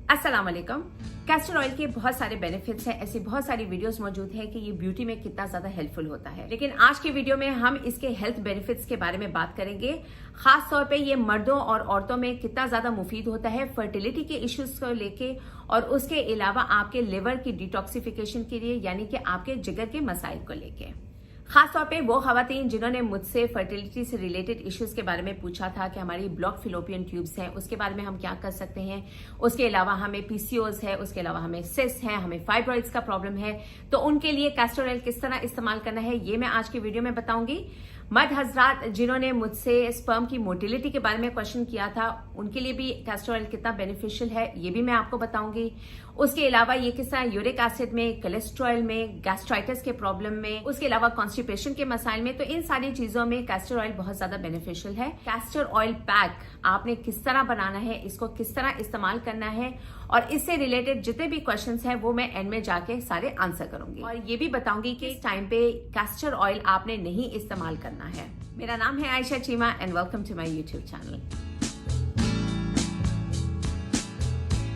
अस्सलाम वालेकुम। Castor oil के बहुत सारे बेनिफिट्स हैं, ऐसी बहुत सारी वीडियोस मौजूद हैं कि ये ब्यूटी में कितना ज्यादा हेल्पफुल होता है। लेकिन आज की वीडियो में हम इसके हेल्थ बेनिफिट्स के बारे में बात करेंगे। खास तौर पे ये मर्दों और औरतों में कितना ज्यादा मुफीद होता है फर्टिलिटी के इश्यूज को लेके, और उसके अलावा आपके लिवर की डिटॉक्सिफिकेशन के लिए, यानी कि आपके जिगर के मसाइल को लेके। खास तौर पे वो खवातीन जिन्होंने मुझसे फर्टिलिटी से रिलेटेड इश्यूज के बारे में पूछा था कि हमारी ब्लॉक फिलोपियन ट्यूब्स हैं, उसके बारे में हम क्या कर सकते हैं, उसके अलावा हमें पीसीओएस है, उसके अलावा हमें सिस है, हमें फाइब्रॉइड्स का प्रॉब्लम है, तो उनके लिए कैस्टर ऑयल किस तरह इस्तेमाल करना है ये मैं आज की वीडियो में बताऊंगी। मर्द हजरात जिन्होंने मुझसे स्पर्म की मोटिलिटी के बारे में क्वेश्चन किया था, उनके लिए भी कैस्टर ऑयल कितना बेनिफिशियल है ये भी मैं आपको बताऊंगी। उसके अलावा ये किस तरह यूरिक एसिड में, कोलेस्ट्रॉल में, गैस्ट्राइटिस के प्रॉब्लम में, उसके अलावा कॉन्स्टिपेशन के मसाइल में, तो इन सारी चीजों में कैस्टर ऑयल बहुत ज्यादा बेनिफिशियल है। कैस्टर ऑयल पैक आपने किस तरह बनाना है, इसको किस तरह इस्तेमाल करना है, और इससे रिलेटेड जितने भी क्वेश्चंस हैं वो मैं एंड में जाके सारे आंसर करूंगी, और ये भी बताऊंगी कि इस टाइम पे कैस्टर ऑयल आपने नहीं इस्तेमाल करना है। मेरा नाम है Ayesha Cheema and welcome to my YouTube channel.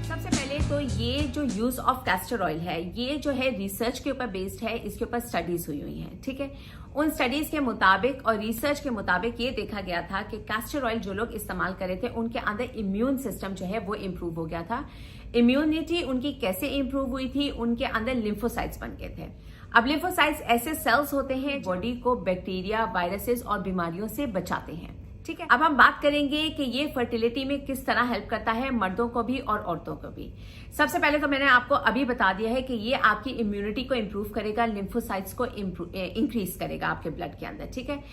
सबसे पहले तो ये जो यूज ऑफ कैस्टर ऑयल है, ये जो है रिसर्च के ऊपर बेस्ड है, इसके ऊपर स्टडीज हुई है, ठीक है। उन स्टडीज के मुताबिक और रिसर्च के मुताबिक ये देखा गया था कि कैस्टर ऑयल जो लोग इस्तेमाल कर रहे थे उनके अंदर इम्यून सिस्टम जो है वो इम्प्रूव हो गया था। इम्यूनिटी उनकी कैसे इम्प्रूव हुई थी, उनके अंदर लिम्फोसाइट्स बन गए थे। अब लिम्फोसाइट्स ऐसे सेल्स होते हैं बॉडी को बैक्टीरिया, वायरसेस और बीमारियों से बचाते हैं, ठीक है। अब हम बात करेंगे कि ये फर्टिलिटी में किस तरह हेल्प करता है, मर्दों को भी और औरतों को भी। सबसे पहले तो मैंने आपको अभी बता दिया है कि ये आपकी इम्यूनिटी को इंप्रूव करेगा, लिम्फोसाइट्स को इंक्रीज करेगा आपके ब्लड के अंदर, ठीक है।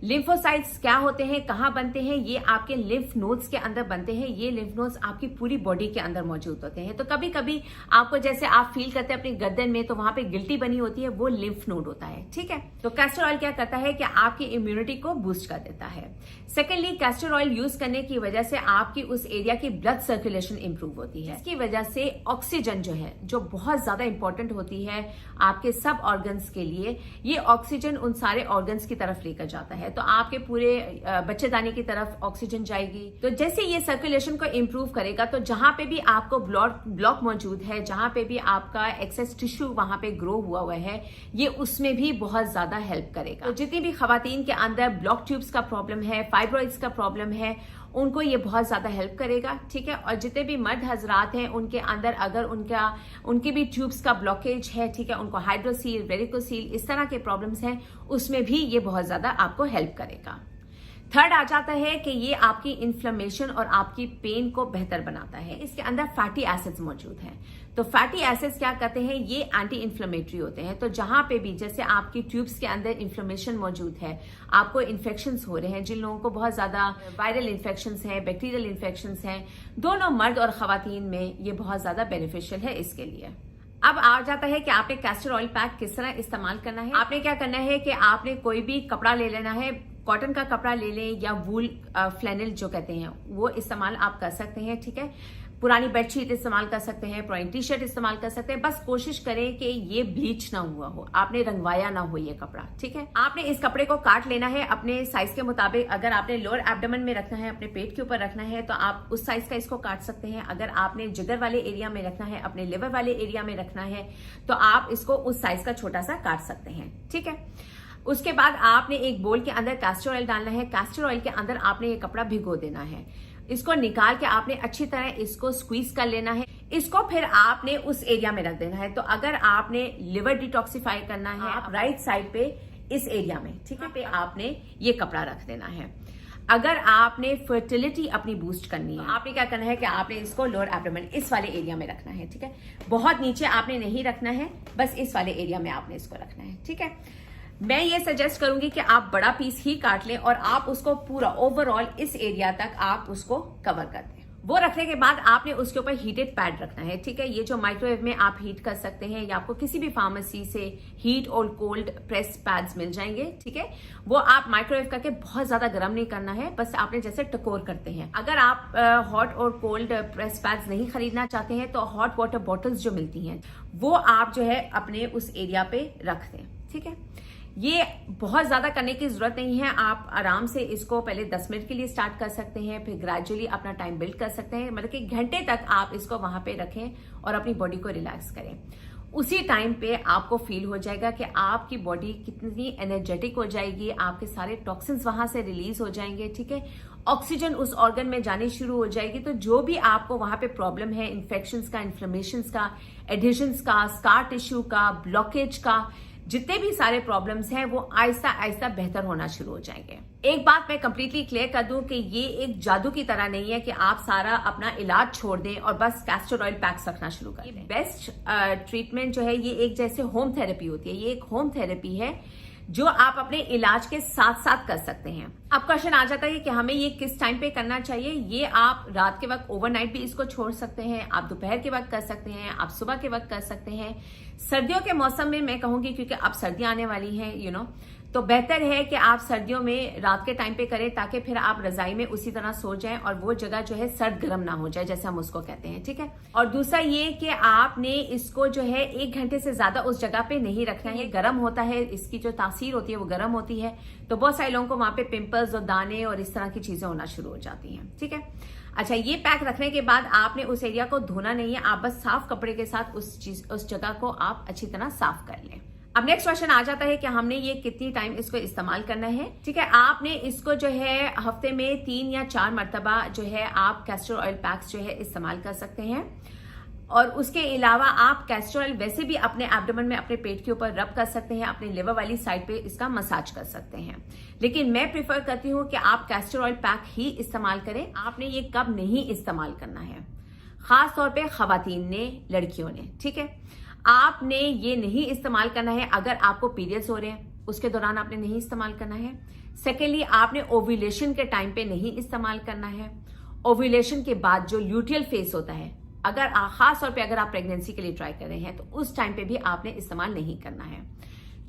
लिम्फोसाइट्स क्या होते हैं, कहाँ बनते हैं, ये आपके लिम्फ नोड्स के अंदर बनते हैं। ये लिम्फ नोड्स आपकी पूरी बॉडी के अंदर मौजूद होते हैं। तो कभी कभी आपको जैसे आप फील करते हैं अपनी गर्दन में, तो वहां पे गिल्टी बनी होती है, वो लिम्फ नोड होता है, ठीक है। तो कैस्टर ऑयल क्या करता है कि आपकी इम्यूनिटी को बूस्ट कर देता है। सेकेंडली, कैस्टर ऑयल यूज करने की वजह से आपकी उस एरिया की ब्लड सर्कुलेशन इंप्रूव होती है। इसकी वजह से ऑक्सीजन जो है, जो बहुत ज्यादा इंपॉर्टेंट होती है आपके सब ऑर्गन्स के लिए, ये ऑक्सीजन उन सारे ऑर्गन्स की तरफ लेकर जाता है। तो आपके पूरे बच्चेदानी की तरफ ऑक्सीजन जाएगी। तो जैसे ये सर्कुलेशन को इंप्रूव करेगा, तो जहां पे भी आपको ब्लॉक मौजूद है, जहां पे भी आपका एक्सेस टिश्यू वहां पे ग्रो हुआ है, ये उसमें भी बहुत ज्यादा हेल्प करेगा। तो जितनी भी खवातीन के अंदर ब्लॉक ट्यूब्स का प्रॉब्लम है, फाइब्रॉइड्स का प्रॉब्लम है, उनको ये बहुत ज्यादा हेल्प करेगा, ठीक है। और जितने भी मर्द हजरात हैं उनके अंदर अगर उनके भी ट्यूब्स का ब्लॉकेज है, ठीक है, उनको हाइड्रोसील, वेरिकोसील, इस तरह के प्रॉब्लम्स हैं, उसमें भी ये बहुत ज्यादा आपको हेल्प करेगा। थर्ड आ जाता है कि ये आपकी इन्फ्लेमेशन और आपकी पेन को बेहतर बनाता है। इसके अंदर फैटी एसिड्स मौजूद हैं। तो फैटी एसिड्स क्या करते हैं, ये एंटी इन्फ्लेमेटरी होते हैं। तो जहां पे भी जैसे आपकी ट्यूब्स के अंदर इन्फ्लेमेशन मौजूद है, आपको इन्फेक्शंस हो रहे हैं, जिन लोगों को बहुत ज्यादा वायरल इन्फेक्शंस हैं, बैक्टीरियल इन्फेक्शंस हैं, दोनों मर्द और खवातीन में ये बहुत ज्यादा बेनिफिशियल है इसके लिए। अब आ जाता है कि आपने कैस्टर ऑयल पैक किस तरह इस्तेमाल करना है। आपने क्या करना है कि आपने कोई भी कपड़ा ले लेना है, कॉटन का कपड़ा ले लें या वूल फ्लैनल जो कहते हैं वो इस्तेमाल आप कर सकते हैं, ठीक है। पुरानी बेडशीट इस्तेमाल कर सकते हैं, पुरानी टी शर्ट इस्तेमाल कर सकते हैं। बस कोशिश करें कि ये ब्लीच ना हुआ हो, आपने रंगवाया ना हो ये कपड़ा, ठीक है। आपने इस कपड़े को काट लेना है अपने साइज के मुताबिक। अगर आपने लोअर एब्डोमेन में रखना है, अपने पेट के ऊपर रखना है, तो आप उस साइज का इसको काट सकते हैं। अगर आपने जिगर वाले एरिया में रखना है, अपने लिवर वाले एरिया में रखना है, तो आप इसको उस साइज का छोटा सा काट सकते हैं, ठीक है। उसके बाद आपने एक बोल के अंदर कैस्टर ऑयल डालना है। कैस्टर ऑयल के अंदर आपने ये कपड़ा भिगो देना है। इसको निकाल के आपने अच्छी तरह इसको स्क्वीज कर लेना है। इसको फिर आपने उस एरिया में रख देना है। तो अगर आपने लिवर डिटॉक्सिफाई करना है, आप राइट साइड पे इस एरिया में, ठीक है, पे आपने ये कपड़ा रख देना है। अगर आपने फर्टिलिटी अपनी बूस्ट करनी है, आपने क्या करना है कि आपने इसको लोअर एब्डोमेन इस वाले एरिया में रखना है, ठीक है। बहुत नीचे आपने नहीं रखना है, बस इस वाले एरिया में आपने इसको रखना है, ठीक है। मैं ये सजेस्ट करूंगी कि आप बड़ा पीस ही काट लें और आप उसको पूरा ओवरऑल इस एरिया तक आप उसको कवर कर दें। वो रखने के बाद आपने उसके ऊपर हीटेड पैड रखना है, ठीक है। ये जो माइक्रोवेव में आप हीट कर सकते हैं, या आपको किसी भी फार्मेसी से हीट और कोल्ड प्रेस पैड्स मिल जाएंगे, ठीक है। वो आप माइक्रोवेव करके बहुत ज्यादा गर्म नहीं करना है, बस आपने जैसे टकोर करते हैं। अगर आप हॉट और कोल्ड प्रेस पैड्स नहीं खरीदना चाहते हैं, तो हॉट वाटर बॉटल्स जो मिलती हैं वो आप जो है अपने उस एरिया पे रख दें, ठीक है। ये बहुत ज्यादा करने की जरूरत नहीं है। आप आराम से इसको पहले 10 मिनट के लिए स्टार्ट कर सकते हैं, फिर ग्रेजुअली अपना टाइम बिल्ड कर सकते हैं। मतलब कि घंटे तक आप इसको वहां पे रखें और अपनी बॉडी को रिलैक्स करें। उसी टाइम पे आपको फील हो जाएगा कि आपकी बॉडी कितनी एनर्जेटिक हो जाएगी, आपके सारे टॉक्सिन्स वहां से रिलीज हो जाएंगे, ठीक है। ऑक्सीजन उस ऑर्गन में जानी शुरू हो जाएगी, तो जो भी आपको वहां पे प्रॉब्लम है, इन्फेक्शंस का, इन्फ्लेमेशंस का, एडिशंस का, स्कार टिश्यू का, ब्लॉकेज का, जितने भी सारे प्रॉब्लम्स हैं वो आहिस्ता आहिस्ता बेहतर होना शुरू हो जाएंगे। एक बात मैं कंप्लीटली क्लियर कर दूं कि ये एक जादू की तरह नहीं है कि आप सारा अपना इलाज छोड़ दें और बस कैस्टर ऑयल पैक्स रखना शुरू कर दें। बेस्ट ट्रीटमेंट जो है ये एक जैसे होम थेरेपी होती है, ये एक होम थेरेपी है जो आप अपने इलाज के साथ साथ कर सकते हैं। अब क्वेश्चन आ जाता है कि हमें ये किस टाइम पे करना चाहिए। ये आप रात के वक्त ओवरनाइट भी इसको छोड़ सकते हैं, आप दोपहर के वक्त कर सकते हैं, आप सुबह के वक्त कर सकते हैं। सर्दियों के मौसम में मैं कहूंगी, क्योंकि अब सर्दियां आने वाली हैं तो बेहतर है कि आप सर्दियों में रात के टाइम पे करें, ताकि फिर आप रजाई में उसी तरह सो जाएं और वो जगह जो है सर्द गर्म ना हो जाए, जैसे हम उसको कहते हैं, ठीक है। और दूसरा ये कि आपने इसको जो है 1 घंटे से ज्यादा उस जगह पे नहीं रखना है। गर्म होता है, इसकी जो तासीर होती है वो गर्म होती है, तो बहुत सारे लोगों को वहां पे पिंपल्स और दाने और इस तरह की चीजें होना शुरू हो जाती हैं, ठीक है। अच्छा, ये पैक रखने के बाद आपने उस एरिया को धोना नहीं है, आप बस साफ कपड़े के साथ उस जगह को आप अच्छी तरह साफ कर लें। अब नेक्स्ट क्वेश्चन आ जाता है कि हमने ये कितनी टाइम इसको इस्तेमाल करना है, ठीक है। आपने इसको जो है हफ्ते में 3 या 4 मरतबा जो है आप कैस्टर ऑयल पैक्स जो है इस्तेमाल कर सकते हैं। और उसके अलावा आप कैस्टर ऑयल वैसे भी अपने एब्डोमेन में, अपने पेट के ऊपर रब कर सकते हैं, अपने लिवर वाली साइड पे इसका मसाज कर सकते हैं। लेकिन मैं प्रिफर करती हूं कि आप कैस्टर ऑयल पैक ही इस्तेमाल करें। आपने ये कब नहीं इस्तेमाल करना है, खास तौर पे खवातीन ने, लड़कियों ने, ठीक है। आपने ये नहीं इस्तेमाल करना है अगर आपको पीरियड्स हो रहे हैं, उसके दौरान आपने नहीं इस्तेमाल करना है। सेकेंडली, आपने ओव्यूलेशन के टाइम पे नहीं इस्तेमाल करना है। ओव्यूलेशन के बाद जो ल्यूटियल फेज होता है, अगर खास तौर पे अगर आप प्रेगनेंसी के लिए ट्राई कर रहे हैं तो उस टाइम पे भी आपने इस्तेमाल नहीं करना है।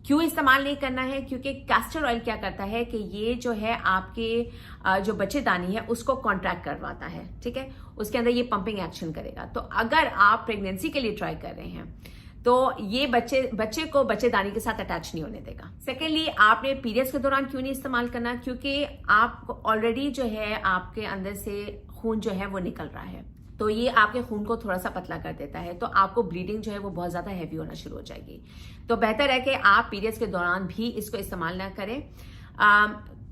क्यों इस्तेमाल नहीं करना है? क्योंकि कैस्टर ऑयल क्या करता है कि ये जो है आपके जो बच्चेदानी है उसको कॉन्ट्रैक्ट करवाता है, ठीक है। उसके अंदर ये पंपिंग एक्शन करेगा। तो अगर आप प्रेगनेंसी के लिए ट्राई कर रहे हैं तो ये बच्चे को बच्चेदानी के साथ अटैच नहीं होने देगा। सेकेंडली, आपने पीरियड्स के दौरान क्यों नहीं इस्तेमाल करना? क्योंकि आप ऑलरेडी जो है आपके अंदर से खून जो है वो निकल रहा है, तो ये आपके खून को थोड़ा सा पतला कर देता है, तो आपको ब्लीडिंग जो है वो बहुत ज्यादा हैवी होना शुरू हो जाएगी। तो बेहतर है कि आप पीरियड्स के दौरान भी इसको इस्तेमाल ना करें।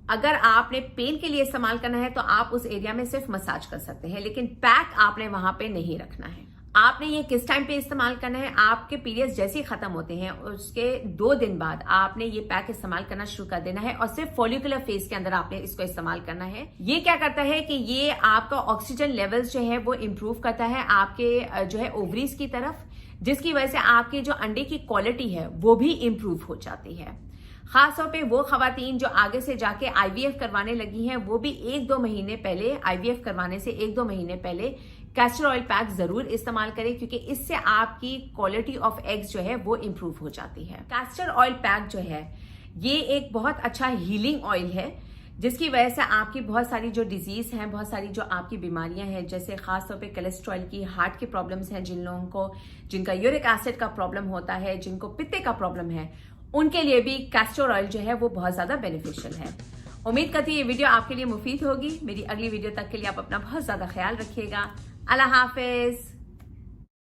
अगर आपने पेन के लिए इस्तेमाल करना है तो आप उस एरिया में सिर्फ मसाज कर सकते हैं, लेकिन पैक आपने वहां पे नहीं रखना है। आपने ये किस टाइम पे इस्तेमाल करना है? आपके पीरियड्स जैसे ही खत्म होते हैं उसके 2 दिन बाद आपने ये पैक इस्तेमाल करना शुरू कर देना है और सिर्फ फॉलिकुलर फेज के अंदर आपने इसको इस्तेमाल करना है। ये क्या करता है कि ये आपका ऑक्सीजन लेवल्स जो है वो इम्प्रूव करता है आपके जो है ओवरीज की तरफ, जिसकी वजह से आपकी जो अंडे की क्वालिटी है वो भी इम्प्रूव हो जाती है। खासतौर पे वो खवातीन जो आगे से जाके आईवीएफ करवाने लगी हैं, वो भी 1-2 महीने पहले, आईवीएफ करवाने से 1-2 महीने पहले कैस्टर ऑयल पैक जरूर इस्तेमाल करें, क्योंकि इससे आपकी क्वालिटी ऑफ एग्स जो है वो इम्प्रूव हो जाती है। कैस्टर ऑयल पैक जो है ये एक बहुत अच्छा हीलिंग ऑयल है, जिसकी वजह से आपकी बहुत सारी जो डिजीज हैं, बहुत सारी जो आपकी बीमारियां हैं, जैसे खासतौर पे कोलेस्ट्रॉल की, हार्ट की प्रॉब्लम्स हैं, जिन लोगों को, जिनका यूरिक एसिड का प्रॉब्लम होता है, जिनको पित्ते का प्रॉब्लम है, उनके लिए भी कैस्टर ऑयल जो है वो बहुत ज्यादा बेनिफिशियल है। उम्मीद करती हूँ ये वीडियो आपके लिए मुफीद होगी। मेरी अगली वीडियो तक के लिए आप अपना बहुत ज्यादा ख्याल रखिएगा। अल्लाह हाफिज।